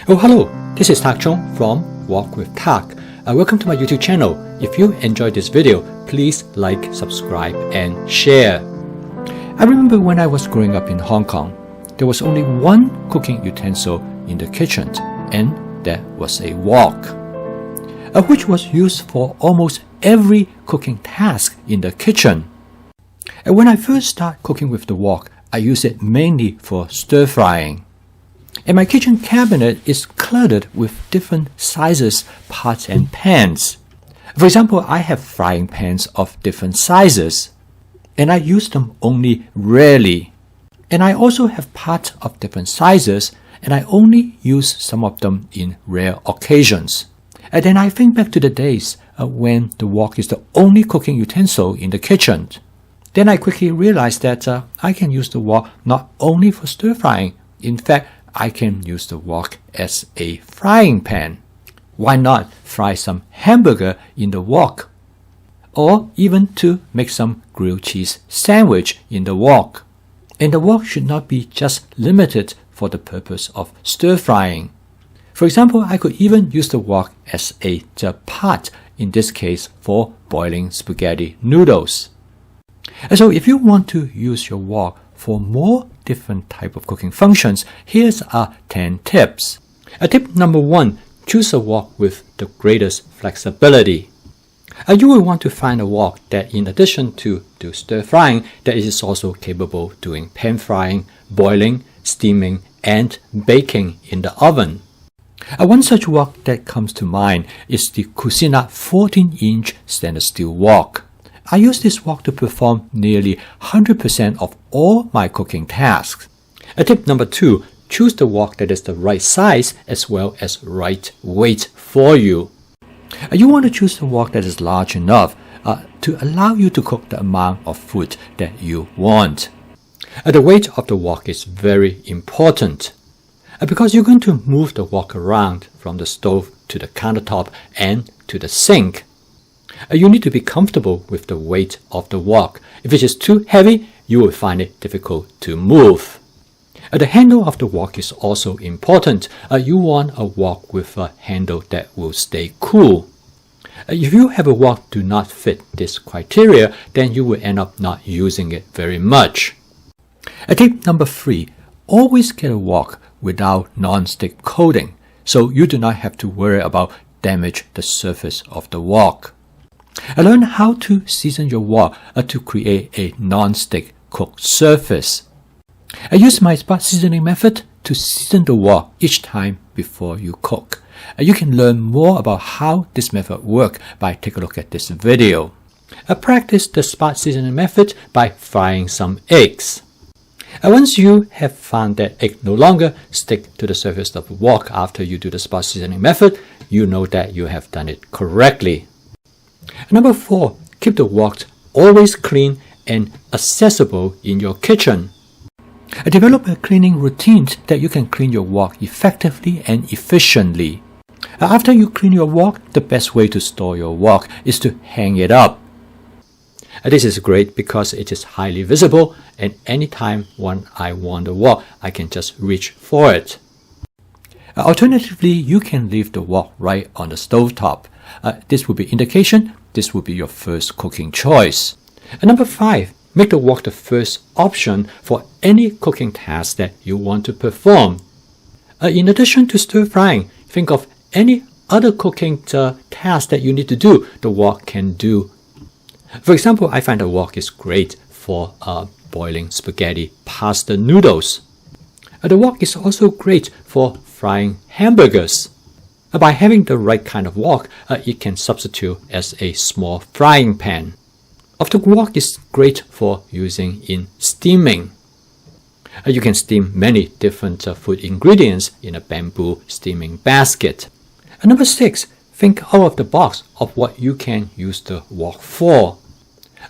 Oh hello, this is Tak Chung from Walk with Tak. Welcome to my YouTube channel. If you enjoyed this video, please like, subscribe and share. I remember when I was growing up in Hong Kong, there was only one cooking utensil in the kitchen, and that was a wok, which was used for almost every cooking task in the kitchen. And when I first started cooking with the wok, I used it mainly for stir frying. And my kitchen cabinet is cluttered with different sizes, pots and pans. For example, I have frying pans of different sizes, and I use them only rarely. And I also have pots of different sizes, and I only use some of them in rare occasions. And then I think back to the days when the wok is the only cooking utensil in the kitchen. Then I quickly realized that I can use the wok not only for stir frying. In fact, I can use the wok as a frying pan. Why not fry some hamburger in the wok? Or even to make some grilled cheese sandwich in the wok. And the wok should not be just limited for the purpose of stir frying. For example, I could even use the wok as a pot, in this case for boiling spaghetti noodles. And so if you want to use your wok for more different type of cooking functions, here's 10 tips. Tip number 1, choose a wok with the greatest flexibility. You will want to find a wok that in addition to stir frying, that it is also capable of doing pan frying, boiling, steaming, and baking in the oven. One such wok that comes to mind is the Cucina 14-inch stainless steel wok. I use this wok to perform nearly 100% of all my cooking tasks. Tip number 2, choose the wok that is the right size as well as right weight for you. You want to choose the wok that is large enough to allow you to cook the amount of food that you want. The weight of the wok is very important because you're going to move the wok around from the stove to the countertop and to the sink. You need to be comfortable with the weight of the wok. If it is too heavy, you will find it difficult to move. The handle of the wok is also important. You want a wok with a handle that will stay cool. If you have a wok that do not fit this criteria, then you will end up not using it very much. Tip number 3, always get a wok without non-stick coating, so you do not have to worry about damage the surface of the wok. Learn how to season your wok to create a non-stick cooked surface. I use my spot seasoning method to season the wok each time before you cook. You can learn more about how this method works by taking a look at this video. Practice the spot seasoning method by frying some eggs. Once you have found that egg no longer stick to the surface of the wok after you do the spot seasoning method, you know that you have done it correctly. Number 4, keep the wok always clean and accessible in your kitchen. Develop a cleaning routine that you can clean your wok effectively and efficiently. After you clean your wok, the best way to store your wok is to hang it up. This is great because it is highly visible, and anytime when I want the wok, I can just reach for it. Alternatively, you can leave the wok right on the stovetop. This will be indication this will be your first cooking choice. Number 5, make the wok the first option for any cooking task that you want to perform. In addition to stir frying, think of any other cooking task that you need to do, the wok can do. For example, I find the wok is great for boiling spaghetti pasta noodles. The wok is also great for frying hamburgers. By having the right kind of wok, it can substitute as a small frying pan. The wok is great for using in steaming. You can steam many different food ingredients in a bamboo steaming basket. Number 6, think out of the box of what you can use the wok for.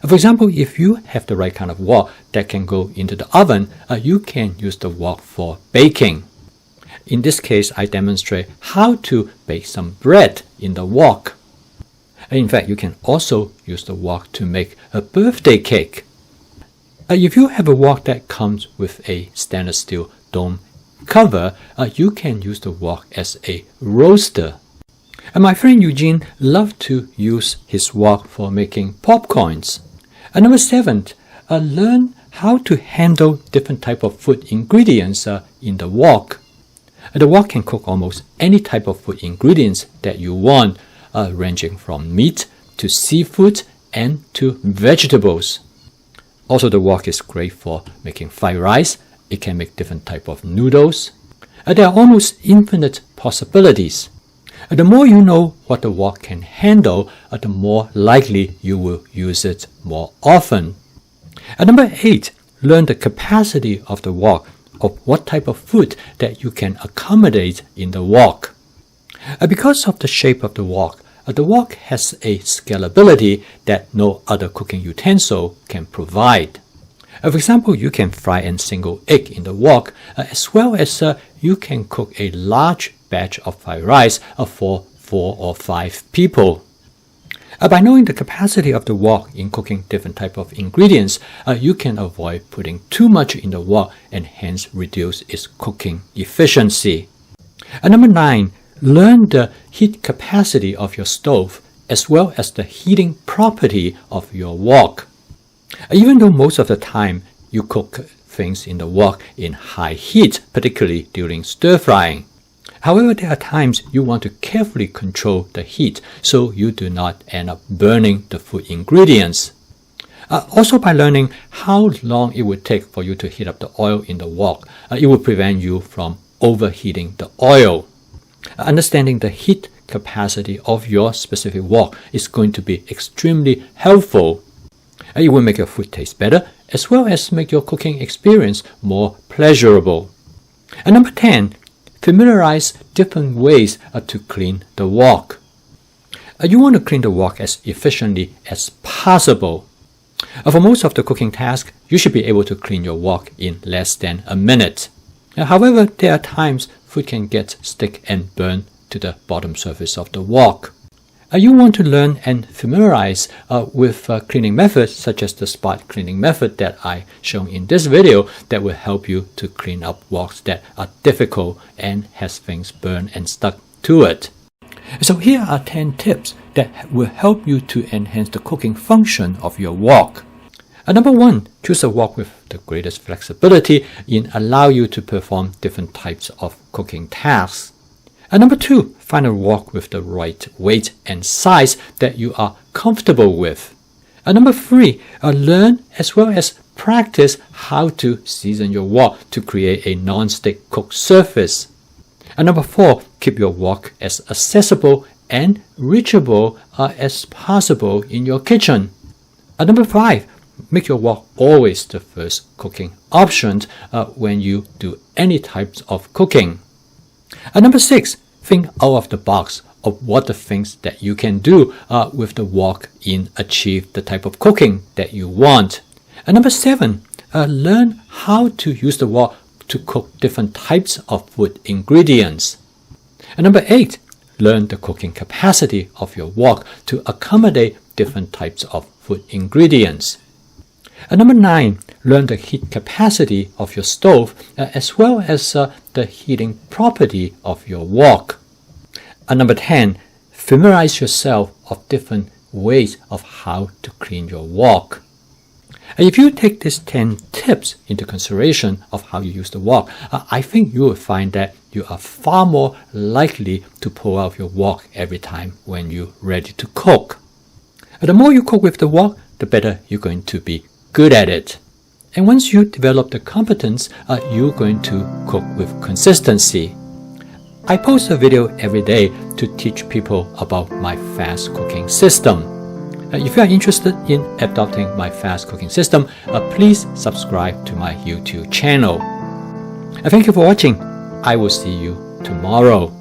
For example, if you have the right kind of wok that can go into the oven, you can use the wok for baking. In this case, I demonstrate how to bake some bread in the wok. In fact, you can also use the wok to make a birthday cake. If you have a wok that comes with a stainless steel dome cover, you can use the wok as a roaster. And my friend Eugene loved to use his wok for making popcorns. Number 7, learn how to handle different type of food ingredients in the wok. The wok can cook almost any type of food ingredients that you want, ranging from meat to seafood and to vegetables. Also, the wok is great for making fried rice. It can make different type of noodles. There are almost infinite possibilities. The more you know what the wok can handle, the more likely you will use it more often. Number 8, learn the capacity of the wok, of what type of food that you can accommodate in the wok. Because of the shape of the wok has a scalability that no other cooking utensil can provide. For example, you can fry a single egg in the wok, as well as you can cook a large batch of fried rice for 4 or 5 people. By knowing the capacity of the wok in cooking different type of ingredients, you can avoid putting too much in the wok and hence reduce its cooking efficiency. Number 9, learn the heat capacity of your stove as well as the heating property of your wok. Even though most of the time you cook things in the wok in high heat, particularly during stir frying. However, there are times you want to carefully control the heat so you do not end up burning the food ingredients. Also, by learning how long it would take for you to heat up the oil in the wok, it will prevent you from overheating the oil. Understanding the heat capacity of your specific wok is going to be extremely helpful. It will make your food taste better, as well as make your cooking experience more pleasurable. Number 10, familiarize different ways to clean the wok. You want to clean the wok as efficiently as possible. For most of the cooking tasks, you should be able to clean your wok in less than a minute. However, there are times food can get stick and burn to the bottom surface of the wok. You want to learn and familiarize with cleaning methods such as the spot cleaning method that I shown in this video that will help you to clean up woks that are difficult and has things burned and stuck to it. So here are 10 tips that will help you to enhance the cooking function of your wok. Number 1, choose a wok with the greatest flexibility in allow you to perform different types of cooking tasks. Number 2, find a wok with the right weight and size that you are comfortable with. Number 3, learn as well as practice how to season your wok to create a non-stick cook surface. Number 4, keep your wok as accessible and reachable as possible in your kitchen. Number 5, make your wok always the first cooking option when you do any types of cooking. Number 6, think out of the box of what the things that you can do with the wok in achieve the type of cooking that you want. Number 7, learn how to use the wok to cook different types of food ingredients. Number 8, learn the cooking capacity of your wok to accommodate different types of food ingredients. Number 9, learn the heat capacity of your stove as well as the heating property of your wok. Number 10, familiarize yourself of different ways of how to clean your wok. If you take these 10 tips into consideration of how you use the wok, I think you will find that you are far more likely to pull out your wok every time when you're ready to cook. The more you cook with the wok, the better you're going to be good at it. And once you develop the competence, you're going to cook with consistency. I post a video every day to teach people about my fast cooking system. If you are interested in adopting my fast cooking system, please subscribe to my YouTube channel. Thank you for watching. I will see you tomorrow.